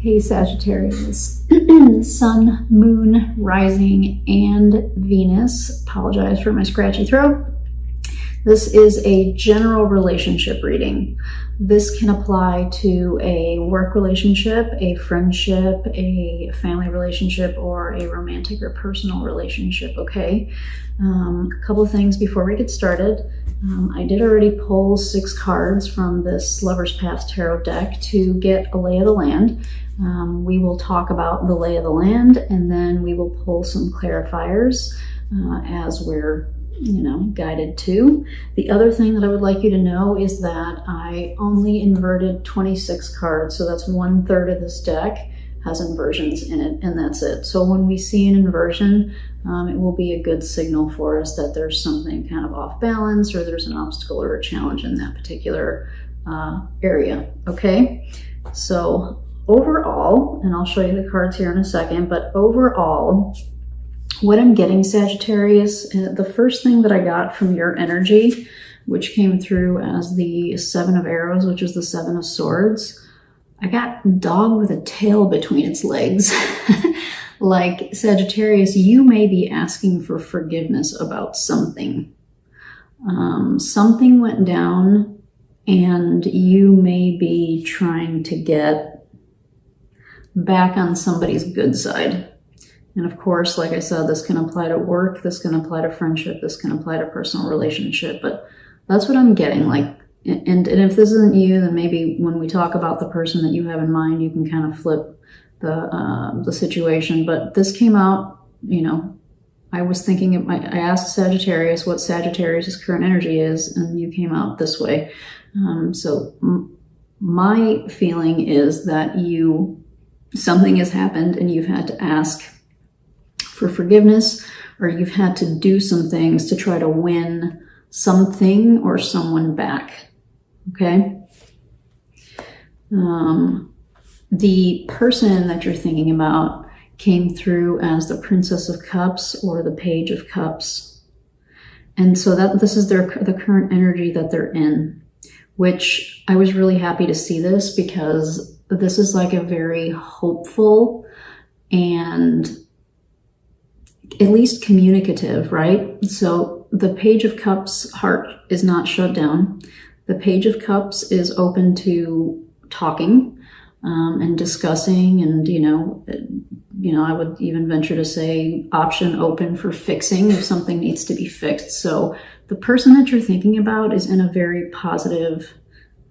Hey Sagittarius, Sun, Moon, Rising, and Venus. Apologize for my scratchy throat. This is a general relationship reading. This can apply to a work relationship, a friendship, a family relationship, or a romantic or personal relationship, okay? A couple of things before we get started. I did already pull 6 cards from this Lover's Path Tarot deck to get a lay of the land. We will talk about the lay of the land, and then we will pull some clarifiers as we're guided to. The other thing that I would like you to know is that I only inverted 26 cards, so that's 1/3 of this deck has inversions in it, and that's it. So when we see an inversion, it will be a good signal for us that there's something kind of off balance, or there's an obstacle or a challenge in that particular area, okay? So overall, and I'll show you the cards here in a second, but overall, what I'm getting, Sagittarius, the first thing that I got from your energy, which came through as the 7 of Arrows, which is the 7 of Swords, I got dog with a tail between its legs. Like, Sagittarius, you may be asking for forgiveness about something. Something went down, and you may be trying to get back on somebody's good side. And of course, like I said, this can apply to work, this can apply to friendship, this can apply to personal relationship, but that's what I'm getting. Like, and if this isn't you, then maybe when we talk about the person that you have in mind, you can kind of flip the situation. But this came out, I was thinking, I asked Sagittarius what Sagittarius' current energy is, and you came out this way. So my feeling is that something has happened and you've had to ask for forgiveness, or you've had to do some things to try to win something or someone back, okay? The person that you're thinking about came through as the Princess of Cups or the Page of Cups. And so this is the current energy that they're in, which I was really happy to see this, because this is like a very hopeful and at least communicative, right? So the Page of Cups heart is not shut down. The Page of Cups is open to talking and discussing, and I would even venture to say option open for fixing if something needs to be fixed. So the person that you're thinking about is in a very positive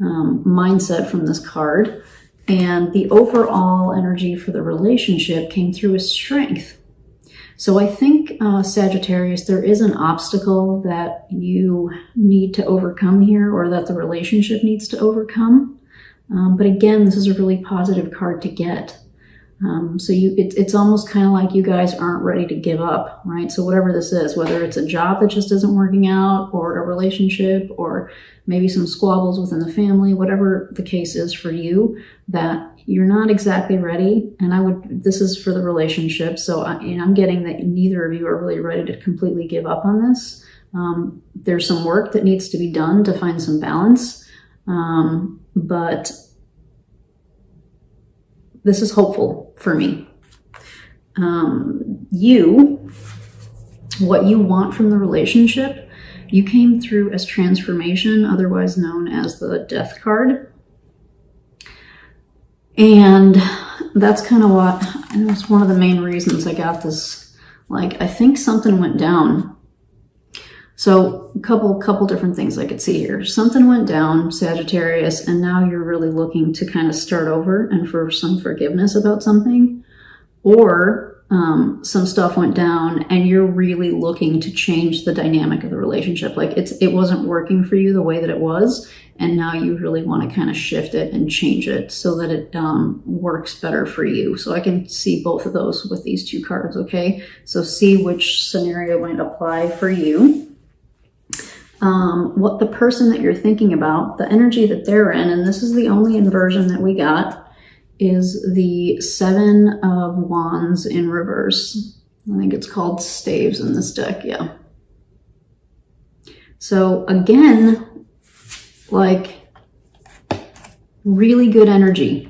mindset from this card, and the overall energy for the relationship came through as strength. So I think, Sagittarius, there is an obstacle that you need to overcome here, or that the relationship needs to overcome. But again, this is a really positive card to get. So it's almost kind of like you guys aren't ready to give up, right? So whatever this is, whether it's a job that just isn't working out, or a relationship, or maybe some squabbles within the family, whatever the case is for you, that you're not exactly ready. And this is for the relationship. So I'm getting that neither of you are really ready to completely give up on this. There's some work that needs to be done to find some balance. But this is hopeful for me. What you want from the relationship, you came through as transformation, otherwise known as the Death card. And that's kind of that's one of the main reasons I got this. Like, I think something went down. So a couple different things I could see here. Something went down, Sagittarius, and now you're really looking to kind of start over and for some forgiveness about something. Or some stuff went down and you're really looking to change the dynamic of the relationship. Like, it wasn't working for you the way that it was, and now you really want to kind of shift it and change it so that it works better for you. So I can see both of those with these 2 cards, okay? So see which scenario might apply for you. What the person that you're thinking about, the energy that they're in, and this is the only inversion that we got, is the 7 of Wands in reverse. I think it's called Staves in this deck, yeah. So again, like, really good energy.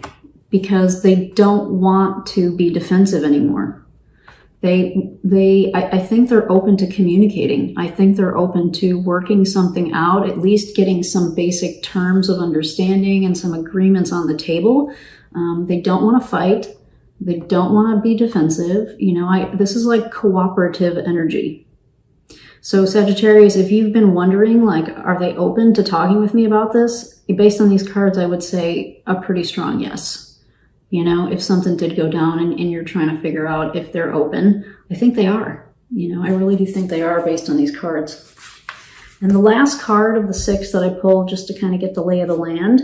because they don't want to be defensive anymore. I think they're open to communicating. I think they're open to working something out, at least getting some basic terms of understanding and some agreements on the table. They don't want to fight. They don't want to be defensive. This is like cooperative energy. So Sagittarius, if you've been wondering, like, are they open to talking with me about this? Based on these cards, I would say a pretty strong yes. If something did go down and you're trying to figure out if they're open, I think they are. I really do think they are based on these cards. And the last card of the 6 that I pulled, just to kind of get the lay of the land,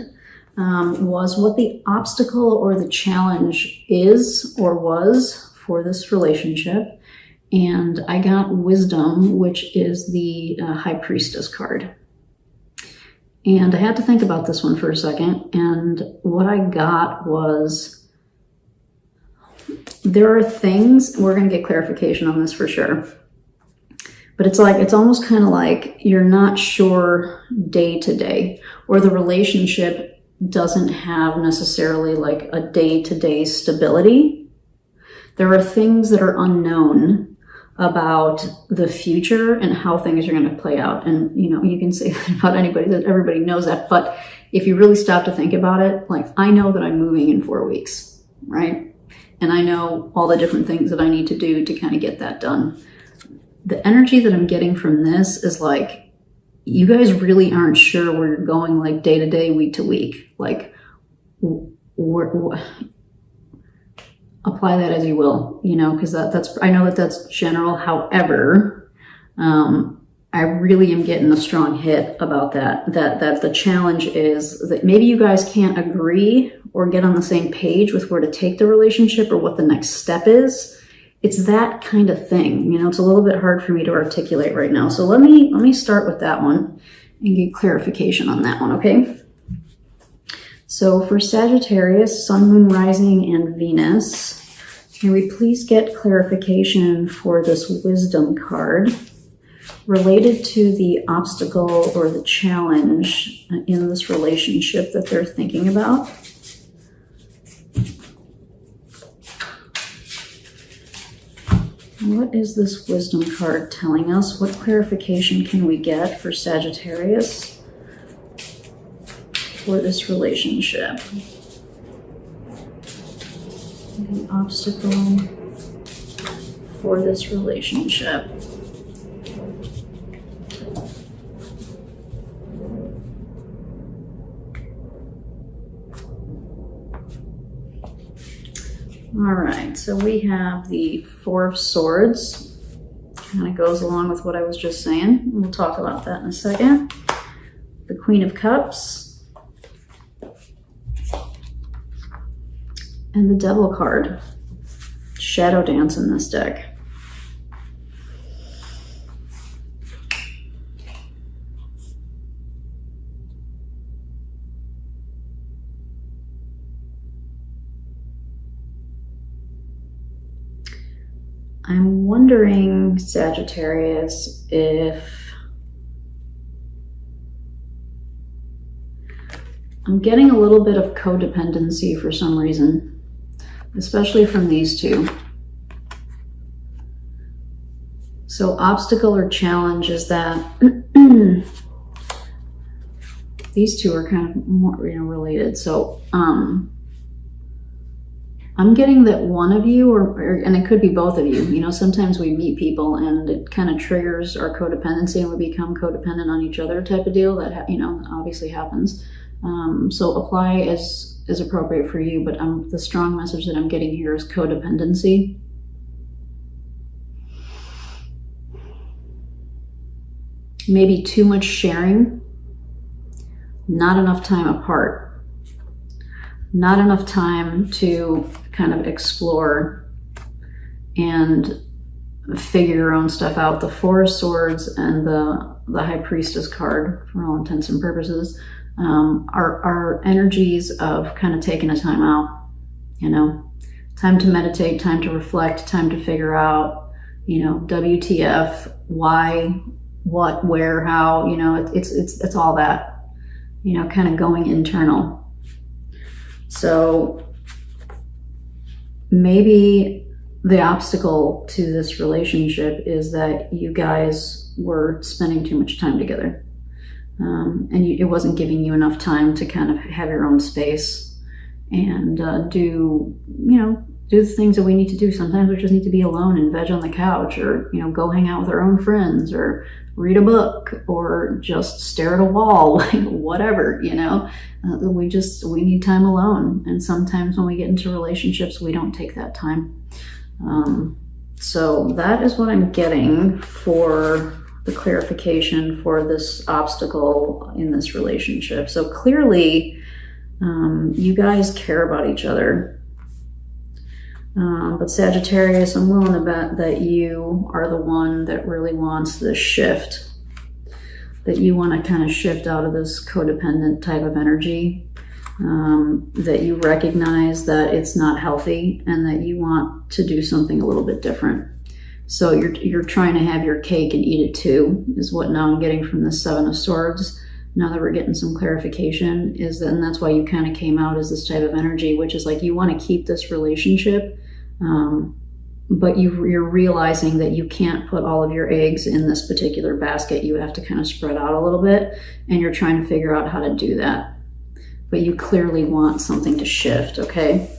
was what the obstacle or the challenge is or was for this relationship. And I got wisdom, which is the High Priestess card. And I had to think about this one for a second. And what I got was, there are things, we're going to get clarification on this for sure. But it's almost kind of like you're not sure day to day, or the relationship doesn't have necessarily like a day-to-day stability. There are things that are unknown about the future and how things are going to play out. And, you can say that about anybody, that everybody knows that. But if you really stop to think about it, like, I know that I'm moving in 4 weeks, right? And I know all the different things that I need to do to kind of get that done. The energy that I'm getting from this is like, you guys really aren't sure where you're going, like day to day, week to week. Like, apply that as you will, because that's, I know that's general. However, I really am getting a strong hit about that the challenge is that maybe you guys can't agree or get on the same page with where to take the relationship or what the next step is. It's that kind of thing. It's a little bit hard for me to articulate right now. So let me start with that one and get clarification on that one, okay? So for Sagittarius, Sun, Moon, Rising, and Venus, can we please get clarification for this wisdom card related to the obstacle or the challenge in this relationship that they're thinking about? What is this wisdom card telling us? What clarification can we get for Sagittarius for this relationship? The obstacle for this relationship. All right, so we have the 4 of Swords. Kind of goes along with what I was just saying. We'll talk about that in a second. The Queen of Cups. And the Devil card. Shadow dance in this deck. I'm wondering, Sagittarius, if I'm getting a little bit of codependency for some reason, especially from these two. So obstacle or challenge is that these two are kind of more, related. So I'm getting that one of you, and it could be both of you, sometimes we meet people and it kind of triggers our codependency and we become codependent on each other type of deal. That, obviously happens. So apply as appropriate for you, but the strong message that I'm getting here is codependency. Maybe too much sharing, not enough time apart. Not enough time to kind of explore and figure your own stuff out. The 4 of Swords and the High Priestess card, for all intents and purposes, are energies of kind of taking a time out, time to meditate, time to reflect, time to figure out, WTF, why, what, where, how, it's all that, kind of going internal. So maybe the obstacle to this relationship is that you guys were spending too much time together. And it wasn't giving you enough time to kind of have your own space and do the things that we need to do. Sometimes we just need to be alone and veg on the couch, or go hang out with our own friends, or read a book, or just stare at a wall, like whatever. We need time alone, and sometimes when we get into relationships we don't take that time. So that is what I'm getting for the clarification for this obstacle in this relationship. So clearly you guys care about each other. But Sagittarius, I'm willing to bet that you are the one that really wants this shift, that you want to kind of shift out of this codependent type of energy, that you recognize that it's not healthy and that you want to do something a little bit different. So you're trying to have your cake and eat it too, is what now I'm getting from the Seven of Swords. Now that we're getting some clarification, and that's why you kind of came out as this type of energy, which is like you want to keep this relationship, but you're realizing that you can't put all of your eggs in this particular basket. You have to kind of spread out a little bit, and you're trying to figure out how to do that. But you clearly want something to shift, okay?